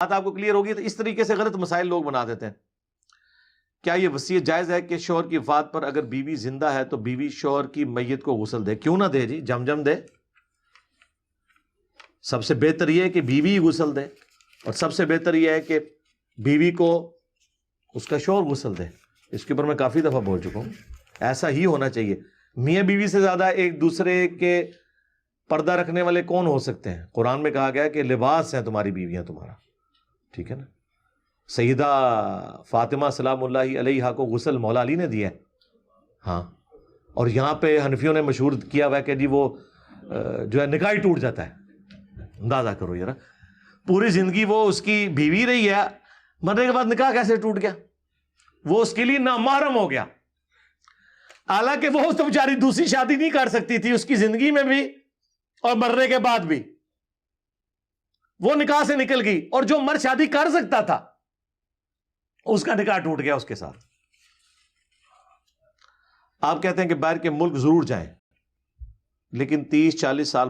بات آپ کو کلیئر ہوگی. تو اس طریقے سے غلط مسائل لوگ بنا دیتے ہیں. کیا یہ وصیت جائز ہے کہ شوہر کی وفات پر اگر بیوی زندہ ہے تو بیوی شوہر کی میت کو غسل دے؟ کیوں نہ دے جی، جم دے. سب سے بہتر یہ ہے کہ بیوی غسل دے، اور سب سے بہتر یہ ہے کہ بیوی کو اس کا شوہر غسل دے. اس کے اوپر میں کافی دفعہ بول چکا ہوں، ایسا ہی ہونا چاہیے. میاں بیوی سے زیادہ ایک دوسرے کے پردہ رکھنے والے کون ہو سکتے ہیں؟ قرآن میں کہا گیا کہ لباس ہیں تمہاری بیویاں تمہارا. ٹھیک ہے نا. سیدہ فاطمہ سلام اللہ علیہا کو غسل مولا علی نے دیا ہے. ہاں. اور یہاں پہ حنفیوں نے مشہور کیا ہوا ہے کہ جی وہ جو ہے نکاح ٹوٹ جاتا ہے. اندازہ کرو یار، پوری زندگی وہ اس کی بیوی رہی ہے، مرنے کے بعد نکاح کیسے ٹوٹ گیا؟ وہ اس کے لیے نامحرم ہو گیا. حالانکہ وہ تو بیچاری دوسری شادی نہیں کر سکتی تھی، اس کی زندگی میں بھی اور مرنے کے بعد بھی وہ نکاح سے نکل گئی. اور جو مرد شادی کر سکتا تھا اس کا نکاح ٹوٹ گیا اس کے ساتھ. آپ کہتے ہیں کہ باہر کے ملک ضرور جائیں، لیکن 30-40 سال